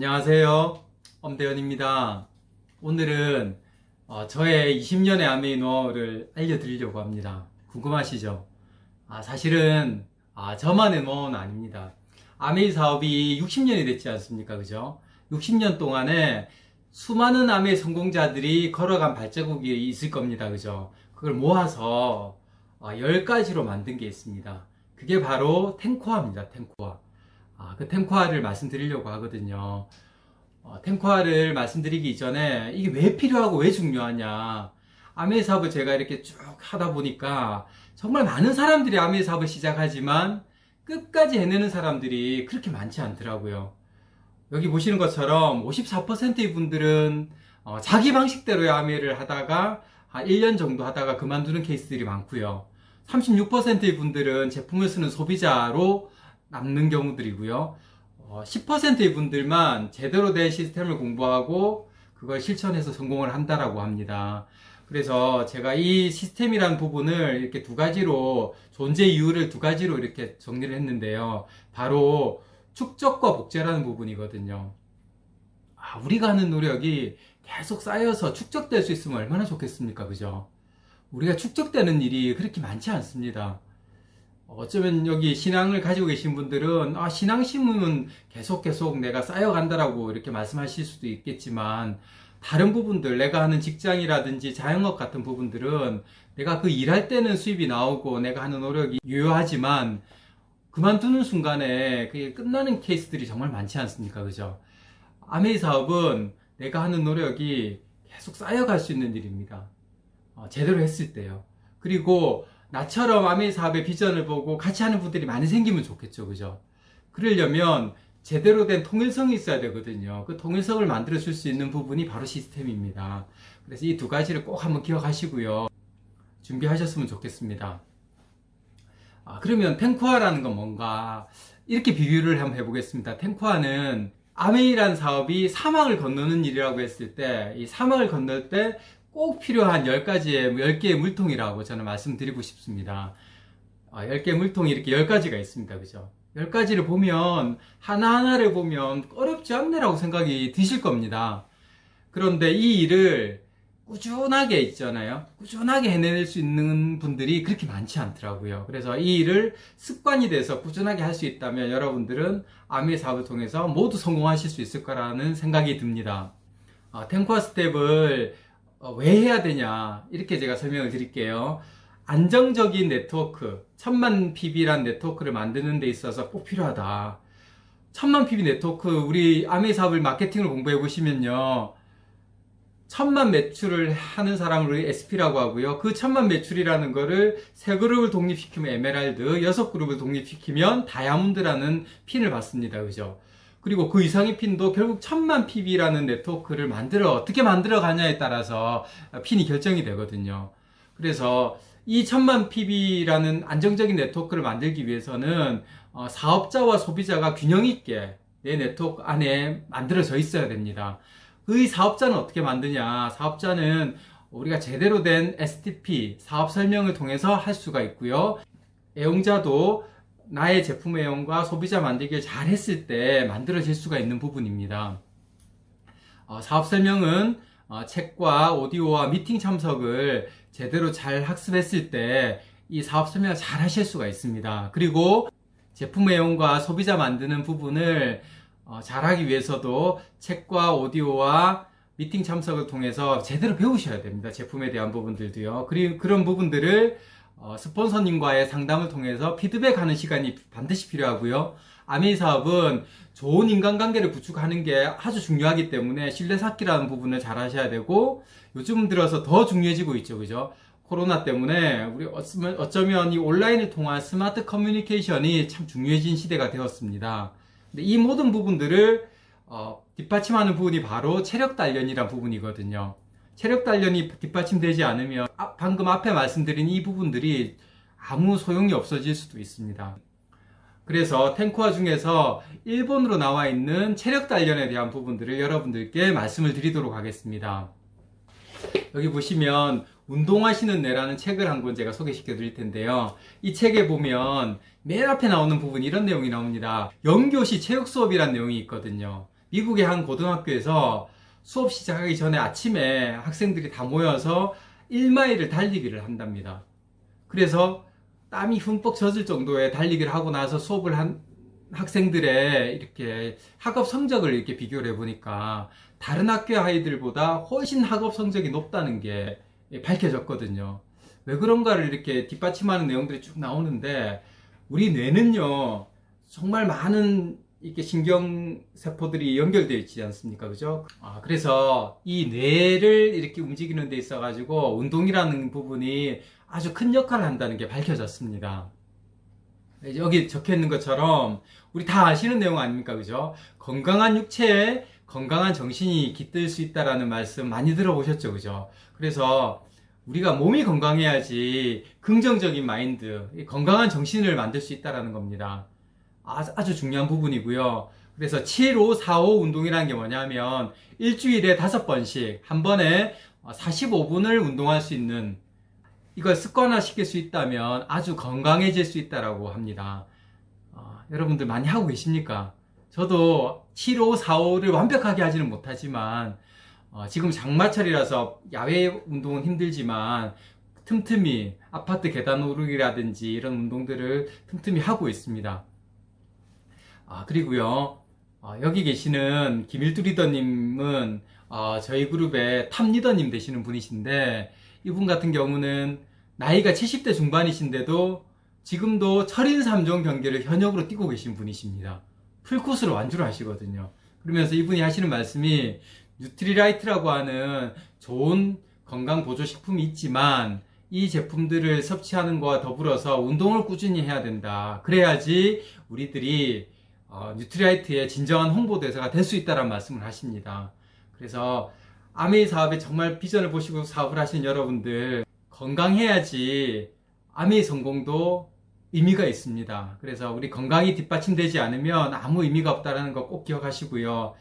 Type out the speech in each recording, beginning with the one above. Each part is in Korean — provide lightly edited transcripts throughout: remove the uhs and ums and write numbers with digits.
안녕하세요. 엄대현입니다. 오늘은 저의 20년의 아메이 노하우를 알려드리려고 합니다. 궁금하시죠? 사실은 저만의 노하우는 아닙니다. 아메이 사업이 60년이 됐지 않습니까? 그죠? 60년 동안에 수많은 아메이 성공자들이 걸어간 발자국이 있을 겁니다. 그죠? 그걸 모아서 10가지로 만든 게 있습니다. 그게 바로 탱코아입니다. 탱코아. 그 탱코아를 말씀드리려고 하거든요. 탱코아를 말씀드리기 이전에 이게 왜 필요하고 왜 중요하냐. 아메이 사업을 제가 이렇게 쭉 하다 보니까 정말 많은 사람들이 아메이 사업을 시작하지만 끝까지 해내는 사람들이 그렇게 많지 않더라고요. 여기 보시는 것처럼 54%의 분들은 자기 방식대로의 아메이를 하다가 1년 정도 하다가 그만두는 케이스들이 많고요. 36%의 분들은 제품을 쓰는 소비자로 남는 경우들이고요. 10%의 분들만 제대로 된 시스템을 공부하고 그걸 실천해서 성공을 한다라고 합니다. 그래서 제가 이 시스템이라는 부분을 이렇게 두 가지로, 존재 이유를 두 가지로 이렇게 정리를 했는데요. 바로 축적과 복제라는 부분이거든요. 우리가 하는 노력이 계속 쌓여서 축적될 수 있으면 얼마나 좋겠습니까? 그죠? 우리가 축적되는 일이 그렇게 많지 않습니다. 어쩌면 여기 신앙을 가지고 계신 분들은 신앙 심으면 계속 내가 쌓여간다라고 이렇게 말씀하실 수도 있겠지만, 다른 부분들, 내가 하는 직장이라든지 자영업 같은 부분들은 내가 그 일할 때는 수입이 나오고 내가 하는 노력이 유효하지만 그만두는 순간에 그게 끝나는 케이스들이 정말 많지 않습니까? 그죠? 아메이 사업은 내가 하는 노력이 계속 쌓여갈 수 있는 일입니다. 제대로 했을 때요. 그리고 나처럼 아메이 사업의 비전을 보고 같이 하는 분들이 많이 생기면 좋겠죠. 그죠? 그러려면 제대로 된 통일성이 있어야 되거든요. 그 통일성을 만들어 줄 수 있는 부분이 바로 시스템입니다. 그래서 이 두 가지를 꼭 한번 기억하시고요. 준비하셨으면 좋겠습니다. 그러면 탱코아라는 건 뭔가, 이렇게 비유를 한번 해보겠습니다. 탱코아는 아메이라는 사업이 사막을 건너는 일이라고 했을 때, 이 사막을 건널 때 꼭 필요한 10개의 물통이라고 저는 말씀드리고 싶습니다. 10개의 물통이 이렇게 10가지가 있습니다. 그죠? 10가지를 보면, 하나하나를 보면 어렵지 않네라고 생각이 드실 겁니다. 그런데 이 일을 꾸준하게 있잖아요. 꾸준하게 해낼 수 있는 분들이 그렇게 많지 않더라고요. 그래서 이 일을 습관이 돼서 꾸준하게 할 수 있다면 여러분들은 아메이 사업을 통해서 모두 성공하실 수 있을 거라는 생각이 듭니다. 탱코아 스텝을 왜 해야 되냐, 이렇게 제가 설명을 드릴게요. 안정적인 네트워크, 1000만 PB라는 네트워크를 만드는 데 있어서 꼭 필요하다. 1000만 PB 네트워크, 우리 아메이 사업을 마케팅을 공부해 보시면요, 1000만 매출을 하는 사람을 우리 SP라고 하고요. 그 1000만 매출이라는 거를 3그룹을 독립시키면 에메랄드, 6그룹을 독립시키면 다이아몬드라는 핀을 받습니다. 그죠? 그리고 그 이상의 핀도 결국 1000만 PB라는 네트워크를 어떻게 만들어 가냐에 따라서 핀이 결정이 되거든요. 그래서 이 1000만 PB라는 안정적인 네트워크를 만들기 위해서는 사업자와 소비자가 균형 있게 내 네트워크 안에 만들어져 있어야 됩니다. 그 사업자는 어떻게 만드냐? 사업자는 우리가 제대로 된 STP, 사업 설명을 통해서 할 수가 있고요. 애용자도 나의 제품 애용과 소비자 만들기를 잘 했을 때 만들어질 수가 있는 부분입니다. 사업 설명은 책과 오디오와 미팅 참석을 제대로 잘 학습했을 때 이 사업 설명을 잘 하실 수가 있습니다. 그리고 제품 애용과 소비자 만드는 부분을 잘하기 위해서도 책과 오디오와 미팅 참석을 통해서 제대로 배우셔야 됩니다. 제품에 대한 부분들도요. 그리고 그런 부분들을 스폰서님과의 상담을 통해서 피드백하는 시간이 반드시 필요하고요. 아메이 사업은 좋은 인간관계를 구축하는 게 아주 중요하기 때문에 신뢰 쌓기라는 부분을 잘 하셔야 되고, 요즘 들어서 더 중요해지고 있죠. 그죠? 코로나 때문에 우리 어쩌면 이 온라인을 통한 스마트 커뮤니케이션이 참 중요해진 시대가 되었습니다. 근데 이 모든 부분들을 뒷받침하는 부분이 바로 체력 단련이라는 부분이거든요. 체력 단련이 뒷받침되지 않으면 방금 앞에 말씀드린 이 부분들이 아무 소용이 없어질 수도 있습니다. 그래서 탱코아 중에서 일본으로 나와 있는 체력 단련에 대한 부분들을 여러분들께 말씀을 드리도록 하겠습니다. 여기 보시면 운동하시는 뇌라는 책을 한 권 제가 소개시켜 드릴 텐데요. 이 책에 보면 맨 앞에 나오는 부분, 이런 내용이 나옵니다. 영교시 체육 수업이라는 내용이 있거든요. 미국의 한 고등학교에서 수업 시작하기 전에 아침에 학생들이 다 모여서 1마일을 달리기를 한답니다. 그래서 땀이 흠뻑 젖을 정도의 달리기를 하고 나서 수업을 한 학생들의 이렇게 학업 성적을 이렇게 비교를 해보니까 다른 학교 아이들보다 훨씬 학업 성적이 높다는 게 밝혀졌거든요. 왜 그런가를 이렇게 뒷받침하는 내용들이 쭉 나오는데, 우리 뇌는요, 정말 많은 이렇게 신경세포들이 연결되어 있지 않습니까? 그죠? 그래서 이 뇌를 이렇게 움직이는 데 있어 가지고 운동이라는 부분이 아주 큰 역할을 한다는 게 밝혀졌습니다. 여기 적혀 있는 것처럼 우리 다 아시는 내용 아닙니까? 그죠? 건강한 육체에 건강한 정신이 깃들 수 있다라는 말씀 많이 들어보셨죠? 그죠? 그래서 우리가 몸이 건강해야지 긍정적인 마인드, 건강한 정신을 만들 수 있다라는 겁니다. 아주 중요한 부분이고요. 그래서 7-5-4-5 운동이라는 게 뭐냐면 일주일에 5번씩 한 번에 45분을 운동할 수 있는, 이걸 습관화 시킬 수 있다면 아주 건강해질 수 있다라고 합니다. 여러분들 많이 하고 계십니까? 저도 7-5-4-5를 완벽하게 하지는 못하지만 지금 장마철이라서 야외 운동은 힘들지만 틈틈이 아파트 계단 오르기라든지 이런 운동들을 틈틈이 하고 있습니다. 그리고요, 여기 계시는 김일두 리더님은 저희 그룹의 탑 리더님 되시는 분이신데, 이분 같은 경우는 나이가 70대 중반이신데도 지금도 철인 3종 경기를 현역으로 뛰고 계신 분이십니다. 풀코스로 완주를 하시거든요. 그러면서 이분이 하시는 말씀이, 뉴트리라이트라고 하는 좋은 건강 보조 식품이 있지만 이 제품들을 섭취하는 것과 더불어서 운동을 꾸준히 해야 된다. 그래야지 우리들이 뉴트리라이트의 진정한 홍보대사가 될 수 있다는 말씀을 하십니다. 그래서 아메이 사업에 정말 비전을 보시고 사업을 하시는 여러분들, 건강해야지 아메이 성공도 의미가 있습니다. 그래서 우리 건강이 뒷받침되지 않으면 아무 의미가 없다는 거 꼭 기억하시고요.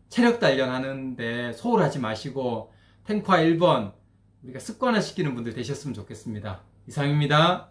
체력 단련하는데 소홀하지 마시고 탱크화 1번 우리가 습관화시키는 분들 되셨으면 좋겠습니다. 이상입니다.